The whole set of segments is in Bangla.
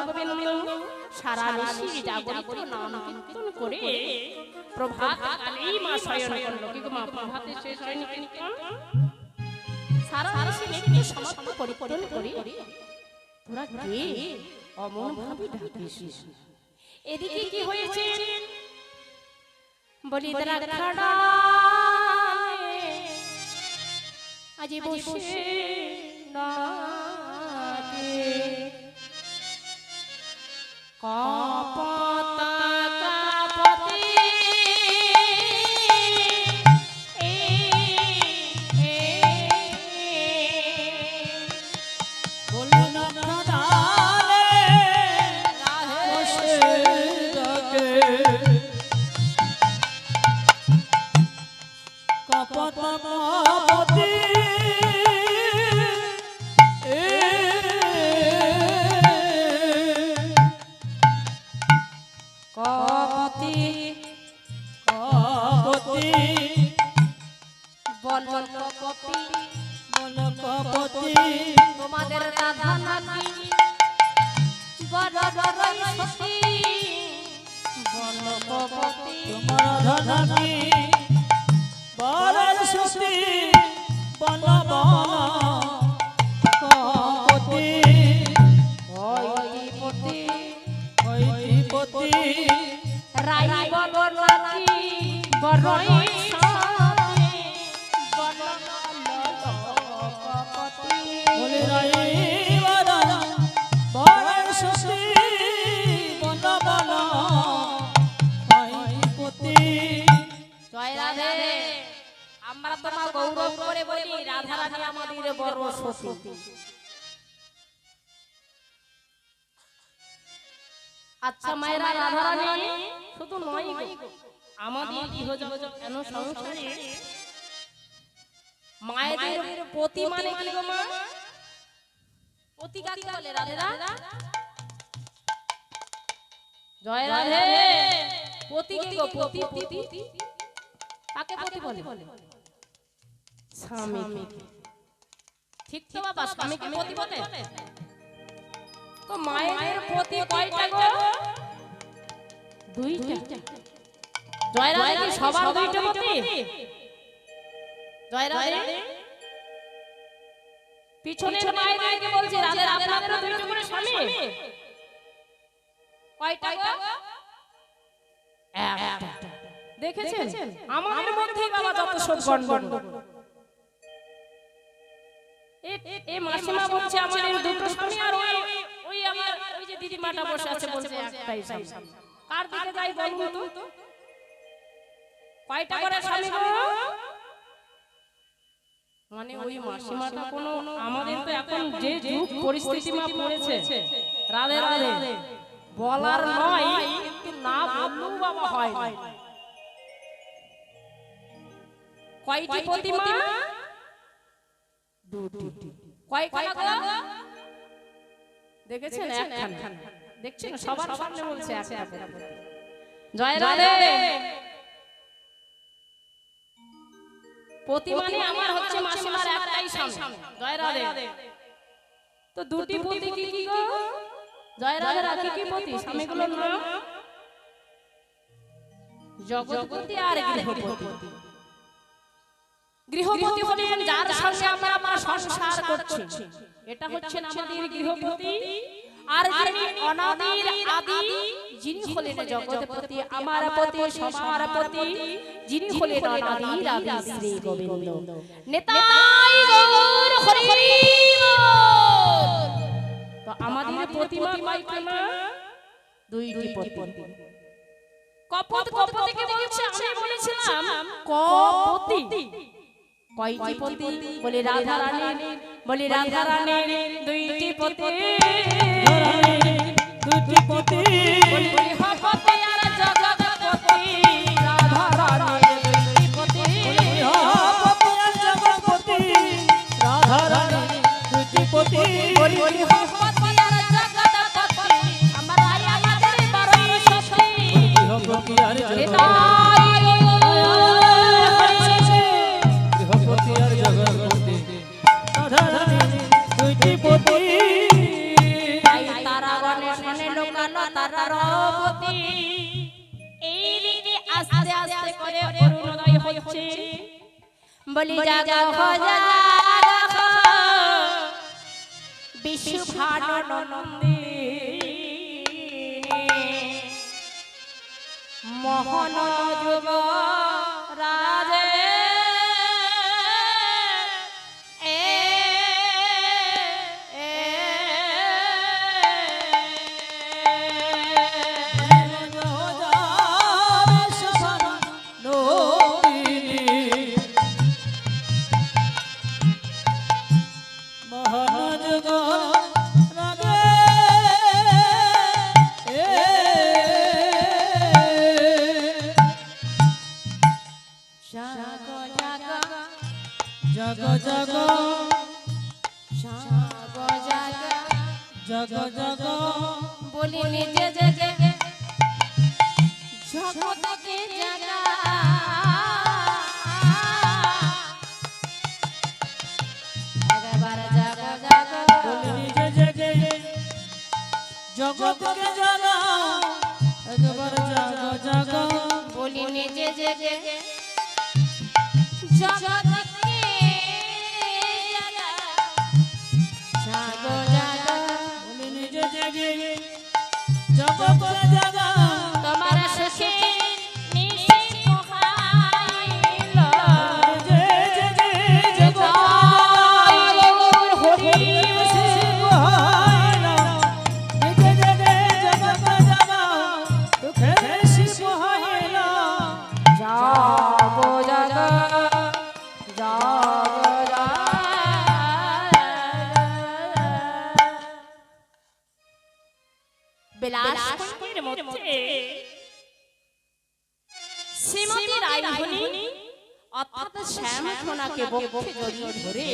গোবিন্দ সারা নিশি জাগরিত নাম কীর্তন করে প্রভাত কালেই মা শয়ন করল। কি গো মা, প্রভাতে শেষ হয়নি কীর্তন? সারা নিশি নিত্য সমাপ্ত পরিকর্তন করে তোরা কে অমন ভাবে ডাকিস? এদিকে কি হয়েছে? বলি দ্রাক্ষাড়া আজি বসে নাচে কপতা কাপতে তোমাদের রাধা নাকি বড় বড় সতী বনপতি, তোমার রাধা নাকি বড় সতী বন বনপতি, ওইপতি ওইপতি রাই বল নাকি বড়ই বলে রাই বড় সতী বন বনপতি। জয় রাধে। আমরা তোমার গৌরব করে বলি রাধা রাধা আমাদের বড় সতী। আচ্ছা মায়েরা, রাধা রানী শুধু নয় গো, আমাদের ইহজগৎ কেন সংসারে মায়েদের পতি মানে কি গো মা? পতি কাকে বলে রাধা? জয় রাধে। পতি কে গো? পতি পতি কাকে পতি বলে? স্বামী। ঠিক তো বাবা, স্বামীকে পতি বলে। তো মায়ের পতি কয়টা গো? দুইটা। জয় রাধে। কি সবার দুইটা পতি? জয় রাধে। পিছনের মায়েদেরকে বলছে রাধে আপনাদের দুইটা করে স্বামী কয়টা গো? একটা। দেখেছেন আমাদের মধ্যেই বাবা যত সব গন্ডগোল। এই মাসিমা বলছে আমাদের দুটো স্বামী, আর ওই আমার ওই যে দিদি মাটা বসে আছে বলছে একটাই স্বামী। কার দিকে যাই বলুন তো? কয়টা করে স্বামী গো? মানে ওই মাসিমাটা কোনো আমাদের তো এখন যে যুগ পরিস্থিতি মা পড়েছে রাধে রাধে বলার নয়, কিন্তু না বললেও বাবা হয়। কয়টি প্রতিমা? দুটি। কয়খানা গো? দেখেছেন? একখানা। দেখছেন সবার সামনে বলছে একটা। জয় রাধে। পতি মানে আমার হচ্ছে মাসিমার একটাই স্বামী। জয় রাধে। তো দুটি পতি কি কি গো? জয় রাধে। রাখি কি পতি? স্বামীগুলোর নাম জগৎপতি আর গৃহপতি। গৃহপতি হলেন যার সঙ্গে আমরা সংসার করছি, এটা হচ্ছে আমাদের গৃহপতি। আর যিনি অনাদির আদি, যিনি হলেন জগৎপতি, আমার পতি, সবার পতি, যিনি হলেন অনাদির আদি শ্রী গোবিন্দ। নেতাই গৌর হরি বল। তো আমাদের প্রতিমা কয়খানা? দুইটি পতি। কপত কপতিকে বলছে, আমি বলেছিলাম কপতি। কয়টি পতি? বলে রাধা রানী। বলে রাধা রানী দুইটি পতি। দুটি পতি বলে গৃহপতি আর জগৎপতি। রাধা রানী দুইটি পতি। গৃহপতি আর জগৎপতি। রাধা রানী দুটি পতি। বলে গৃহপতি আর জগৎপতি। আমার আই আমাদের বড়ই সতী। গৃহপতি আর গৃহপতি আর জগৎপতি। রাধা রানী দুইটি পতি। তারা গণেশ পতি এই দিকে আস্তে আস্তে করে অরুণোদয় হচ্ছে বলি জাগা জাগা বিশ্ব ভানন্দে মোহন যুব রাজে जग जग जग जग बोली निजे जगे जगत के जगा एकबार जग जग बोली निजे जगे जगत के जगा एकबार जग जग बोली निजे जगे जगत শ্রীমতী রায়মণি অর্থাৎ শ্যাম সোনাকে বক্ষে জড়িয়ে ধরে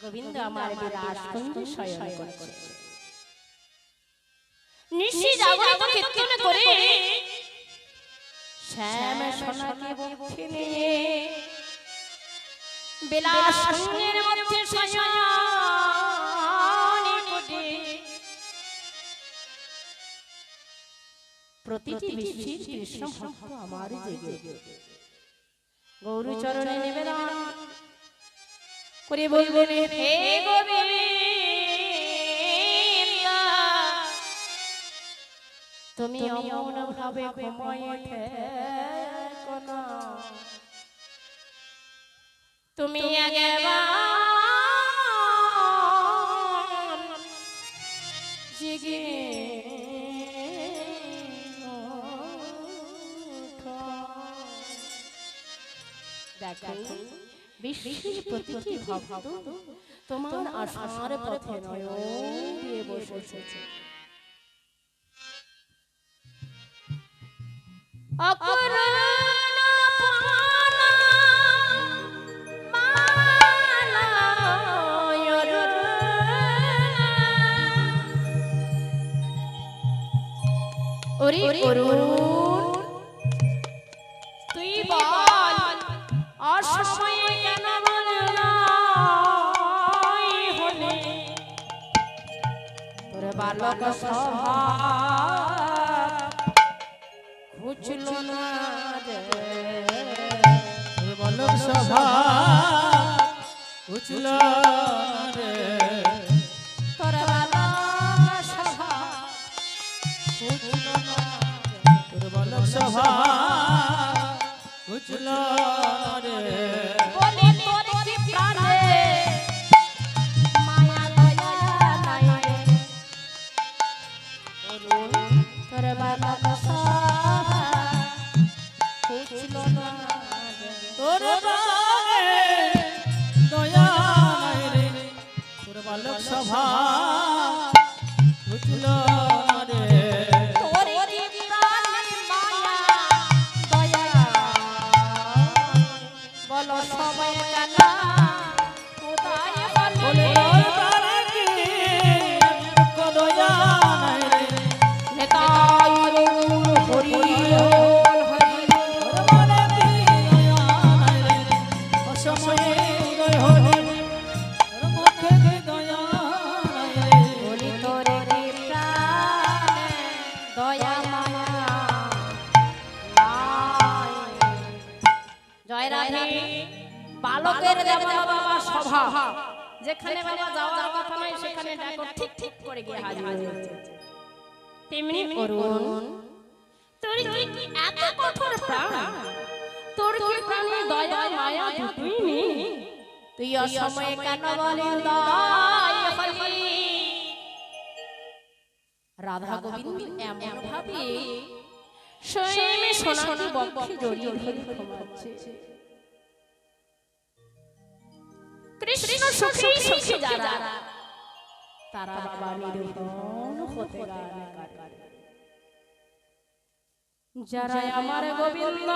গোবিন্দ আমার বিলাস কুঞ্জে শয়ন করছে নিশি জাগরিত কীর্তন করে শ্যাম সোনাকে বক্ষে নিয়ে বিলাস কুঞ্জের মধ্যে শয়ন করে প্রতিটি বিশ্বীর কৃষ্ণ ভক্ত আমার জেগে গৌরী চরণে নিবেদন করে বলবেন হে গোবিন্দ তুমি অমন ভাবে ঘুমায়ে থেকো না তুমি আগেবার জেগে দেখো বিশ্বের প্রতিটি ভক্ত তোমার আশার পথে নয়ন দিয়ে বসেছে অকরুণ ওরে অরুণ তুই বল অসময়ে কেন হলে তোর বালক স্বভাব ঘুচল না রে তোর বালক স্বভাব ঘুচল রে তোর বালক স্বভাব ঘুচল না তোর বালক স্বভাব ঘুচল রে বলি তোর কি প্রাণে মায়া দয়া নাই রে তোর বালক স্বভাব ঘুচল না তোর প্রাণে দয়া নাই রে তোর বালক স্বভাব ঘুচল রে তোর কি প্রাণে মায়া দয়া বলো সবাই কেন কোথায় বলে তোর প্রাণে কি দয়া নাই রে নেতাই হরি হরি তোর প্রাণে কি দয়া নাই রে অসময়ে উদয় হরি তোর মুখে কি দয়া নাই রে বলি তোর কি প্রাণ বালকের যেমন বাবা স্বভাব, যেখানে বাবা যাওয়ার কথা নয় সেখানে দেখো ঠিক ঠিক করে গিয়ে হাজির হয়েছে, তেমনি অরুণ তোর কি এত কঠোর প্রাণ, তোর কি প্রাণে দয়া মায়া দুটোই নেই, তুই অসময়ে কেন বলে উদয় হলি। রাধা গোবিন্দ এমন ভাবে স্বয়ং সোনাকে বক্ষে জড়িয়ে ধরে ঘুমাচ্ছে। কৃষ্ণ সুখী সুখী যারা তারা বাবা নিরূপণ হতে গান গায়, যারা আমার গোবিন্দকে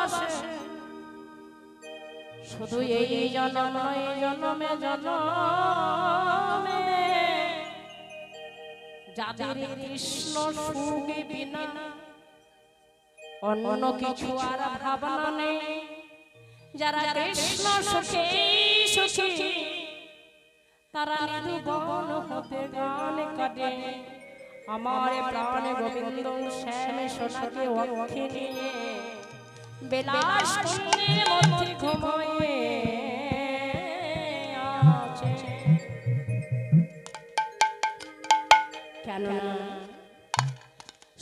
ভালোবাসে, শুধু এই জন্ম নয় জন্মে জন্মে যাদের কৃষ্ণ সুখে বিনা অন্য কিছু আর ভাবনা নেই, যারা কৃষ্ণ সুখে সুখী তারা নিরূপণ হতে গান কাটে। আমার প্রাণ গোবিন্দ শ্যাম সোনাকে অক্ষে নিয়ে বিলাস কুঞ্জের মধ্যে ঘুমায়ে আছে। কেন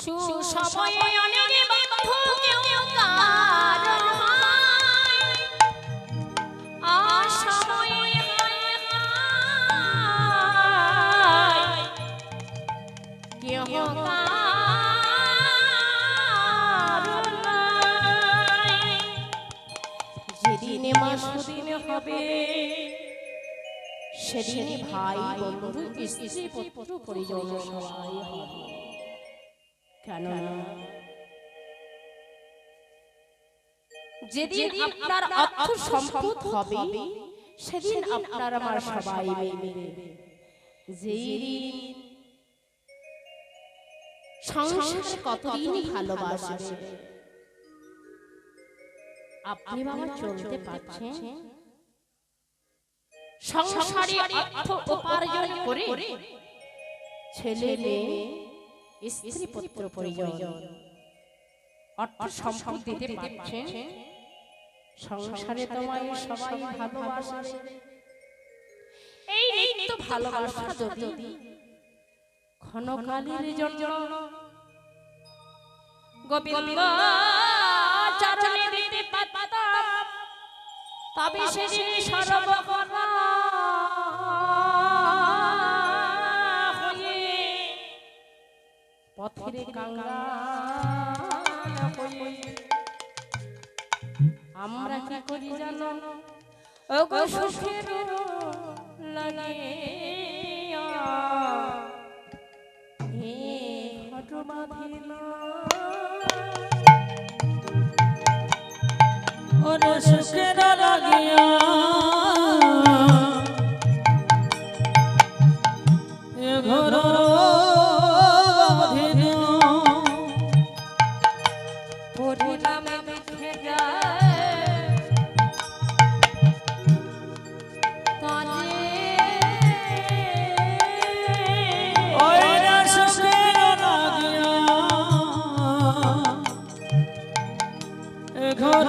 সুসময়ে অনেক বন্ধু কেউ কারো হয়, অসময়ে কেউ কারো নাই। যেদিনে মাসুদিন হবে সেদিন ভাই বন্ধু স্ত্রী পুত্র পরিজন সবাই হবে। কেন যেদিন আপনার অর্থ সম্পদ হবে সেদিন আপনার আমার সবাই মিলে যেদিন সংসার কতদিন ভালোবাসবে, আপনি বাবা চলতে পারছেন সংসারে অর্থ উপার্জন করে ছেলে মেয়ে স্ত্রী পুত্র পরিজন অর্থ সম্পদ দিতে পারছেন, সংসারে তোমায় সবাই ভালোবাসে। এই নিত্য ভালোবাসা যদি ক্ষণকালের জন্য গোবিন্দ চরণে দিতে পারতাম, তবে সেদিন সর্বক্ষণা হয়ে পথের কাঙ্গাল হয়ে আমরা কি করি জানো, ওগো সুখের লাগে হে হঠবাঁধিল, ওরে সুখের লাগিয়া এ ঘর বাঁধিল, পরিণামে দেখে যায় কাজে ওরে সুখের লাগিয়া এ ঘর